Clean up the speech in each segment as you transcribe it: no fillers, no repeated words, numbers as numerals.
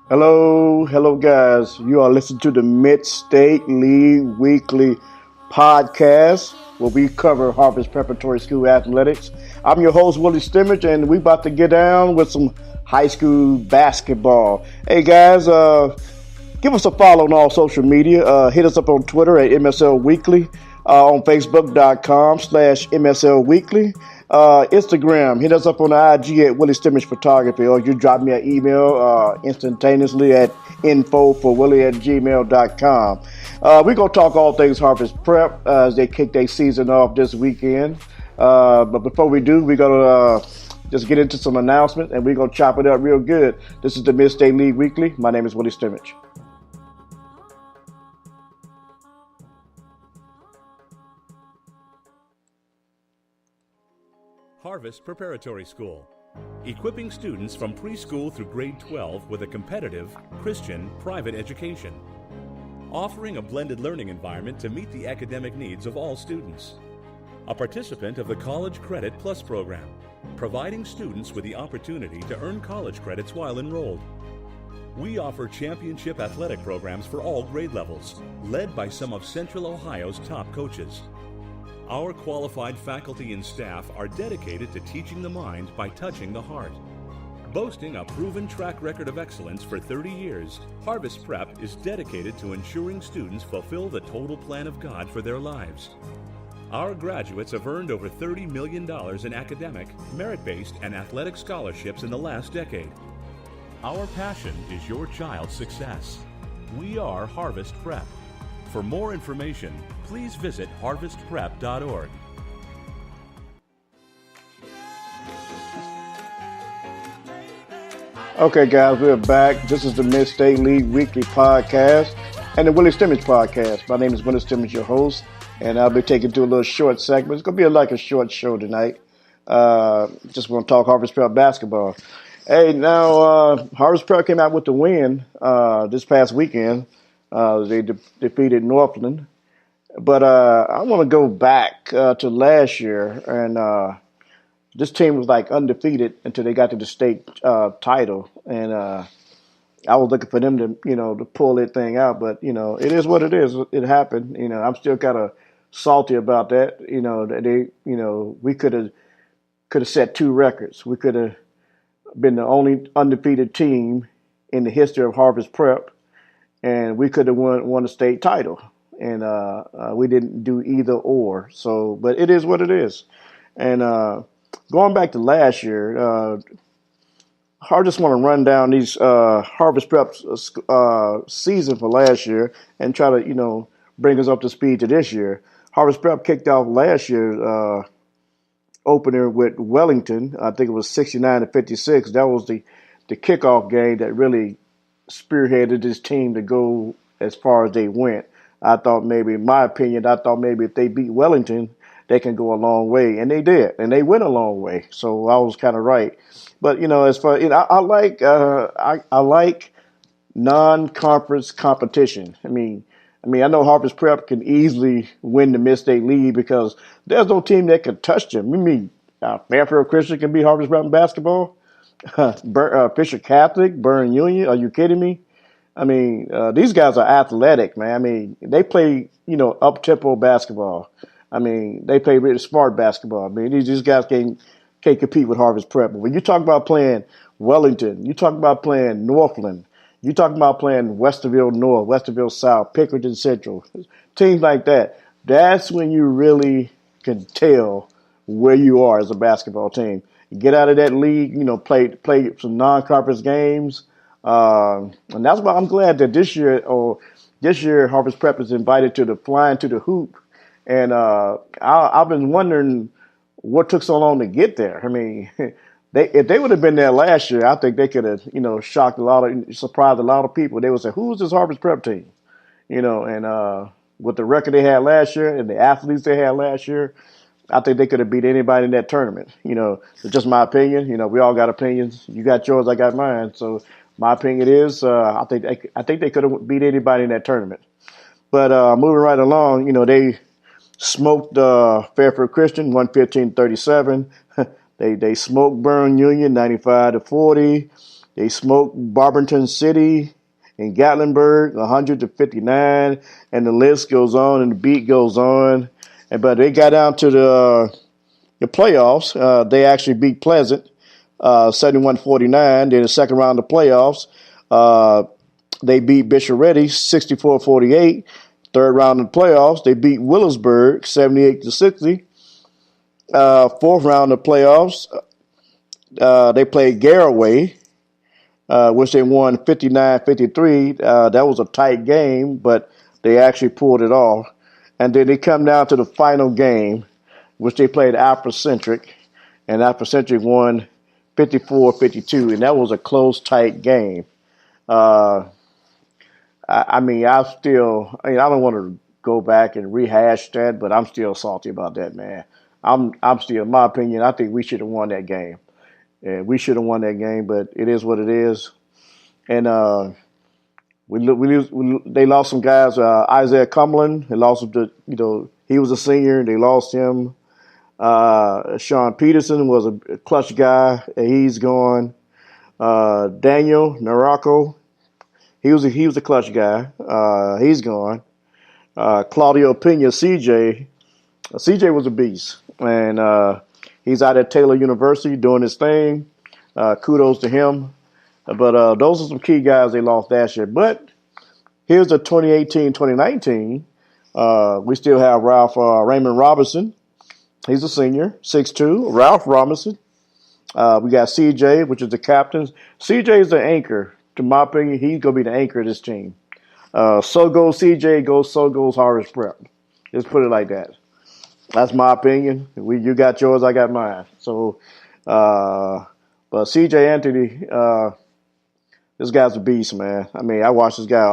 Hello, guys. You are listening to the Mid State League Weekly podcast where we cover Harvest Preparatory School athletics. I'm your host, Willie Stimmage, and we about to get down with some high school basketball. Hey, guys, give us a follow on all social media. Hit us up on Twitter at MSL Weekly, on Facebook.com/MSL Weekly. Instagram, hit us up on the IG at Willie Stimmage Photography, or you drop me an email instantaneously at info4willie@gmail.com. We're going to talk all things Harvest Prep as they kick their season off this weekend. But before we do, we're going to just get into some announcements, and we're going to chop it up real good. This is the Mid-State League Weekly. My name is Willie Stimmage. Harvest Preparatory School, equipping students from preschool through grade 12 with a competitive, Christian, private education. Offering a blended learning environment to meet the academic needs of all students. A participant of the College Credit Plus program, providing students with the opportunity to earn college credits while enrolled. We offer championship athletic programs for all grade levels, led by some of Central Ohio's top coaches. Our qualified faculty and staff are dedicated to teaching the mind by touching the heart. Boasting a proven track record of excellence for 30 years, Harvest Prep is dedicated to ensuring students fulfill the total plan of God for their lives. Our graduates have earned over $30 million in academic, merit-based, and athletic scholarships in the last decade. Our passion is your child's success. We are Harvest Prep. For more information, please visit harvestprep.org. Okay, guys, we're back. This is the Mid-State League Weekly podcast and the Willie Stimmage podcast. My name is Willie Stimmage, your host, and I'll be taking to a little short segment. It's going to be like a short show tonight. Just want to talk Harvest Prep basketball. Hey, now, Harvest Prep came out with the win this past weekend. They defeated Northland. But I want to go back to last year, and this team was like undefeated until they got to the state title, and I was looking for them to, to pull that thing out. But it is what it is. It happened. I'm still kind of salty about that. That they, we could have set two records. We could have been the only undefeated team in the history of Harvest Prep, and we could have won a state title. And we didn't do either or. So, but it is what it is. And going back to last year, I just want to run down these Harvest Prep season for last year and try to, bring us up to speed to this year. Harvest Prep kicked off last year's opener with Wellington. I think it was 69-56. That was the kickoff game that really spearheaded this team to go as far as they went. I thought maybe, in my opinion, if they beat Wellington, they can go a long way. And they did. And they went a long way. So I was kind of right. But, as far, I like non-conference competition. I mean, I know Harvest Prep can easily win the Mid-State League because there's no team that can touch them. Fairfield Christian can beat Harvest Prep in basketball. Fisher Catholic, Burn Union. Are you kidding me? These guys are athletic, man. They play, up-tempo basketball. They play really smart basketball. These guys can't compete with Harvest Prep. But when you talk about playing Wellington, you talk about playing Northland, you talk about playing Westerville North, Westerville South, Pickerington Central, teams like that, that's when you really can tell where you are as a basketball team. You get out of that league, play some non-conference games. And that's why I'm glad that this year Harvest Prep is invited to the Flying to the Hoop. And I've been wondering what took so long to get there. If they would have been there last year, I think they could have, surprised a lot of people. They would say, "Who's this Harvest Prep team?" And with the record they had last year and the athletes they had last year, I think they could have beat anybody in that tournament. It's just my opinion. We all got opinions. You got yours, I got mine. So my opinion is, I think they could have beat anybody in that tournament. But moving right along, they smoked Fairfield Christian 115-37. They smoked Burn Union 95-40. They smoked Barberton City and Gatlinburg 100-59, and the list goes on and the beat goes on. But they got down to the playoffs. They actually beat Pleasant 71-49. Then the second round of the playoffs, they beat Bishop Reddy 64-48. Third round of the playoffs, they beat Willisburg 78-60. Fourth round of the playoffs, they played Garaway, which they won 59-53. That was a tight game, but they actually pulled it off. And then they come down to the final game, which they played Afrocentric, and Afrocentric won 54-52, and that was a close, tight game. I don't want to go back and rehash that, but I'm still salty about that, man. I'm still, in my opinion, I think we should have won that game. And we should have won that game, but it is what it is. And they lost some guys. Isaiah Cumberland, they lost him to, he was a senior. They lost him. Sean Peterson was a clutch guy. He's gone. Daniel Narako, he was a clutch guy. He's gone. Claudio Pena, CJ was a beast, and he's out at Taylor University doing his thing. Kudos to him. But those are some key guys they lost last year. But here's the 2018-2019. We still have Raymond Robinson. He's a senior, 6'2". Ralph Robinson. We got CJ, which is the captain. CJ is the anchor. To my opinion, he's going to be the anchor of this team. So goes CJ, so goes Harvest Prep. Just put it like that. That's my opinion. You got yours, I got mine. So, but CJ Anthony, this guy's a beast, man. I watched this guy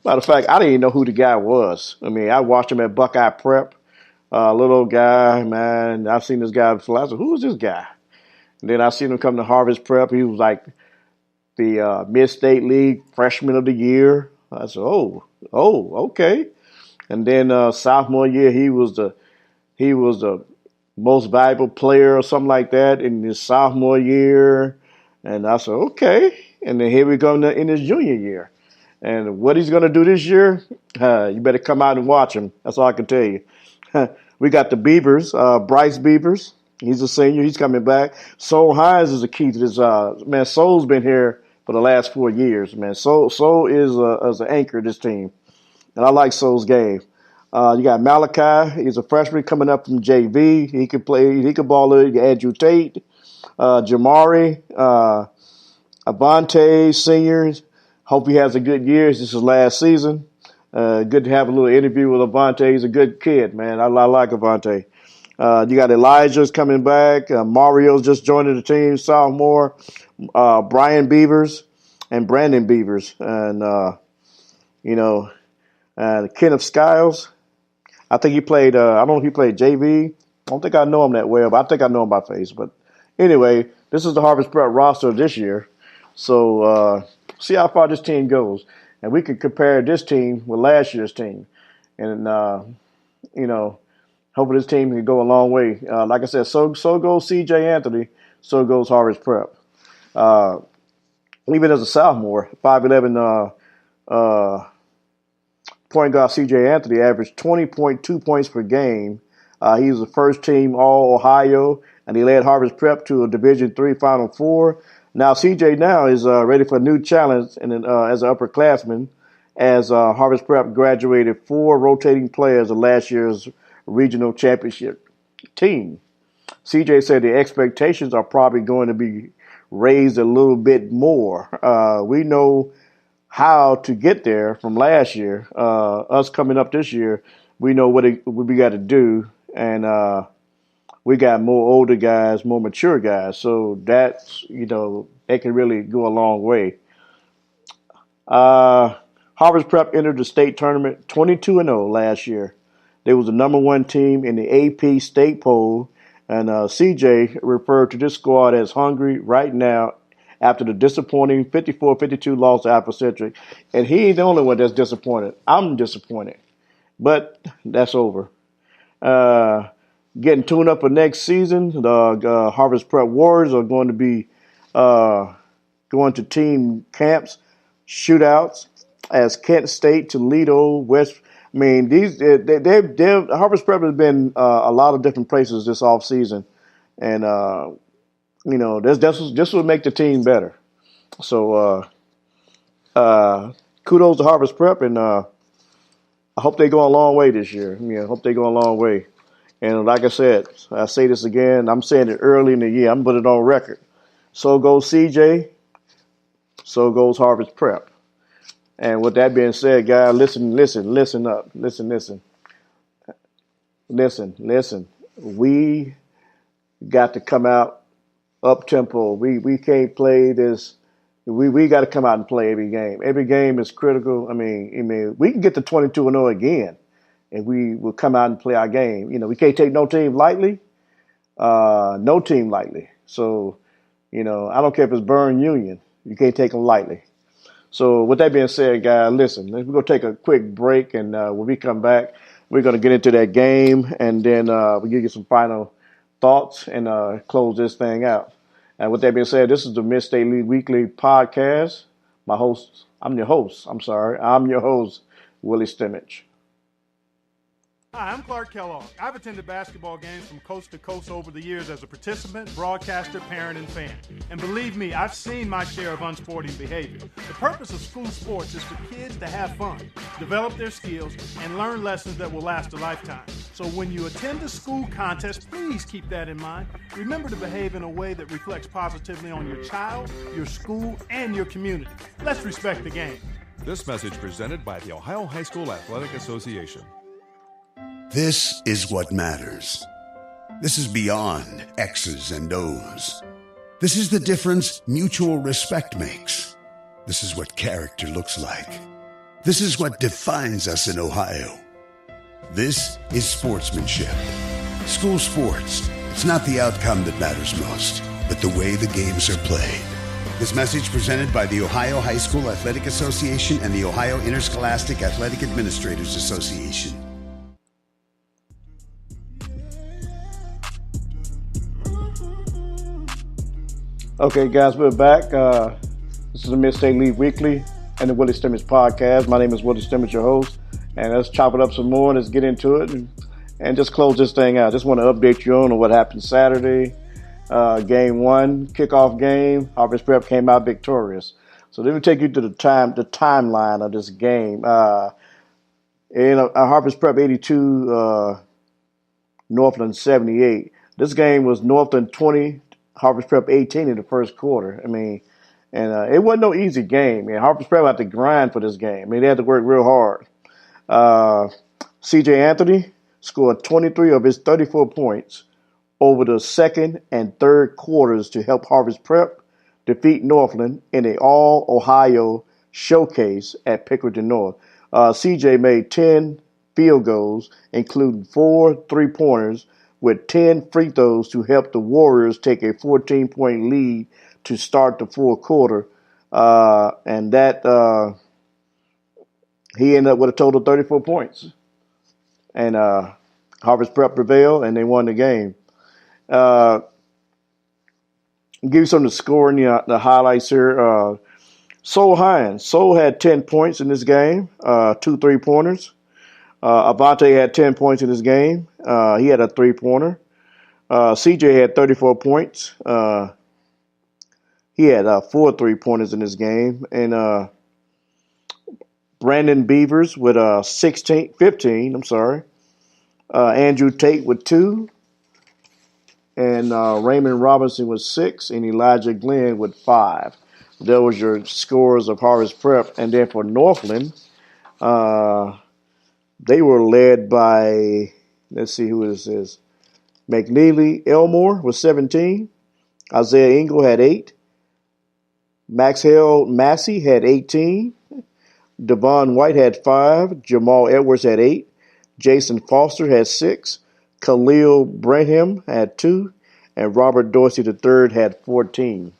matter of fact, I didn't even know who the guy was. I watched him at Buckeye Prep. Little guy, man. I've seen this guy before. I said, who is this guy? And then I seen him come to Harvest Prep. He was like the Mid-State League Freshman of the Year. I said, oh, okay. And then sophomore year, he was the most valuable player or something like that in his sophomore year. And I said, okay. And then here we go in his junior year. And what he's going to do this year, you better come out and watch him. That's all I can tell you. We got the Beavers, Bryce Beavers. He's a senior. He's coming back. Sol Hines is a key to this. Man, Sol's been here for the last 4 years, man. Sol is an anchor of this team. And I like Sol's game. You got Malachi. He's a freshman coming up from JV. He can play. He can ball it. You got Andrew Tate, Jamari, Avante, seniors. Hope he has a good year. This is his last season. Good to have a little interview with Avante. He's a good kid, man. I like Avante. You got Elijah's coming back. Mario's just joining the team, sophomore. Brian Beavers and Brandon Beavers. And, Kenneth Skiles. I think he played, I don't know if he played JV. I don't think I know him that well, but I think I know him by face. But anyway, this is the Harvest Prep roster this year. So see how far this team goes. And we can compare this team with last year's team. And, hopefully this team can go a long way. Like I said, so goes C.J. Anthony, so goes Harvest Prep. Even as a sophomore, 5'11", point guard C.J. Anthony averaged 20.2 points per game. He was the first team All-Ohio, and he led Harvest Prep to a Division III Final Four. Now, CJ now is ready for a new challenge as an upperclassman, as Harvest Prep graduated 4 rotating players of last year's regional championship team. CJ said the expectations are probably going to be raised a little bit more. We know how to get there from last year. Us coming up this year, we know what we got to do, and we got more older guys, more mature guys. So that's, it can really go a long way. Harvest Prep entered the state tournament 22-0 last year. They was the number 1 team in the AP state poll, and CJ referred to this squad as hungry right now after the disappointing 54-52 loss to Afrocentric. And he ain't the only one that's disappointed. I'm disappointed. But that's over. Getting tuned up for next season, the Harvest Prep Warriors are going to be going to team camps, shootouts, as Kent State, Toledo, West. I mean, Harvest Prep has been a lot of different places this off season, and this would make the team better. So kudos to Harvest Prep, and I hope they go a long way this year. I hope they go a long way. And like I said, I say this again. I'm saying it early in the year. I'm putting it on record. So goes CJ. So goes Harvest Prep. And with that being said, guys, listen up. Listen. We got to come out up tempo. We can't play this. We got to come out and play every game. Every game is critical. I mean, we can get to 22-0 again, and we will come out and play our game. We can't take no team lightly. No team lightly. So, I don't care if it's Burn Union. You can't take them lightly. So with that being said, guys, listen, we're going to take a quick break, and when we come back, we're going to get into that game, and then we'll give you some final thoughts and close this thing out. And with that being said, this is the Mid-State League Weekly Podcast. I'm your host, Willie Stimmich. Hi, I'm Clark Kellogg. I've attended basketball games from coast to coast over the years as a participant, broadcaster, parent, and fan. And believe me, I've seen my share of unsporting behavior. The purpose of school sports is for kids to have fun, develop their skills, and learn lessons that will last a lifetime. So when you attend a school contest, please keep that in mind. Remember to behave in a way that reflects positively on your child, your school, and your community. Let's respect the game. This message presented by the Ohio High School Athletic Association. This is what matters. This is beyond X's and O's. This is the difference mutual respect makes. This is what character looks like. This is what defines us in Ohio. This is sportsmanship. School sports, it's not the outcome that matters most, but the way the games are played. This message presented by the Ohio High School Athletic Association and the Ohio Interscholastic Athletic Administrators Association. Okay, guys, we're back. This is the Mid-State League Weekly and the Willie Stimmich Podcast. My name is Willie Stimmich, your host, and let's chop it up some more. Let's get into it and just close this thing out. Just want to update you on what happened Saturday. Game 1, kickoff game. Harvest Prep came out victorious. So let me take you to the timeline of this game. Harvest Prep 82, Northland 78. This game was Northland 20. Harvest Prep 18 in the first quarter. It wasn't no easy game. Harvest Prep had to grind for this game. They had to work real hard. C.J. Anthony scored 23 of his 34 points over the second and third quarters to help Harvest Prep defeat Northland in an all-Ohio showcase at Pickerington North. C.J. made 10 field goals, including 4 three-pointers, with 10 free throws to help the Warriors take a 14-point lead to start the fourth quarter. And that he ended up with a total of 34 points. And Harvest Prep prevailed, and they won the game. Give you some of the scoring, the highlights here. Sol Hines. Sol had 10 points in this game, 2 three-pointers. Avante had 10 points in this game. He had a three-pointer. CJ had 34 points. He had 4 three-pointers in this game. And Brandon Beavers with 15. Andrew Tate with 2. And Raymond Robinson with 6. And Elijah Glenn with 5. That was your scores of Harvest Prep. And then for Northland, they were led by, let's see who this is. McNeely Elmore with 17. Isaiah Engel had 8. Maxwell Massey had 18. Devon White had 5. Jamal Edwards had 8. Jason Foster had 6. Khalil Branham had 2. And Robert Dorsey III had 14.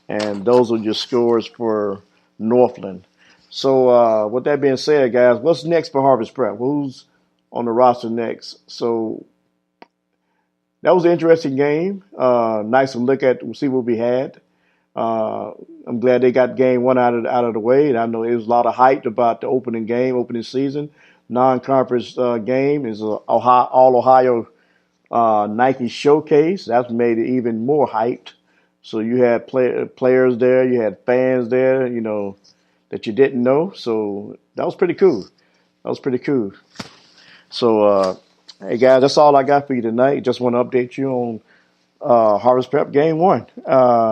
And those are your scores for Northland. So with that being said, guys, what's next for Harvest Prep? Who's on the roster next? So that was an interesting game. Nice to look at, see what we had. I'm glad they got game one out of the way. And I know there was a lot of hype about the opening season. Non-conference game is all Ohio Nike Showcase. That's made it even more hyped. So you had players there, you had fans there, that you didn't know. So that was pretty cool. So, hey guys, that's all I got for you tonight. Just want to update you on Harvest Prep Game 1.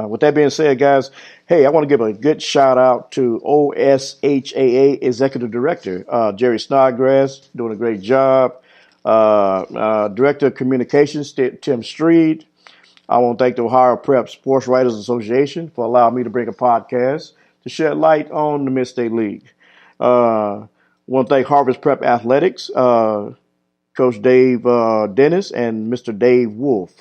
With that being said, guys, hey, I want to give a good shout out to OSHAA Executive Director, Jerry Snodgrass, doing a great job. Director of Communications, Tim Street. I want to thank the Ohio Prep Sports Writers Association for allowing me to bring a podcast to shed light on the Mid-State League. I want to thank Harvest Prep Athletics, Coach Dave Dennis and Mr. Dave Wolf.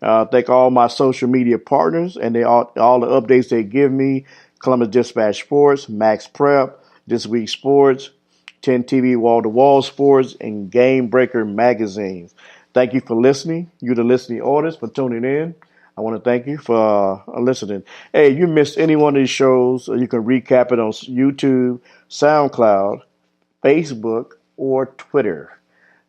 Thank all my social media partners and all the updates they give me. Columbus Dispatch Sports, Max Prep, This Week Sports, 10 TV Wall to Wall Sports, and Game Breaker magazines. Thank you for listening. You, the listening audience, for tuning in. I want to thank you for listening. Hey, if you missed any one of these shows, you can recap it on YouTube, SoundCloud, Facebook, or Twitter.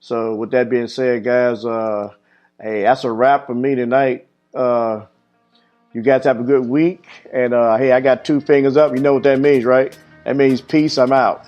So with that being said, guys, hey, that's a wrap for me tonight. You guys have a good week. And, hey, I got 2 fingers up. You know what that means, right? That means peace. I'm out.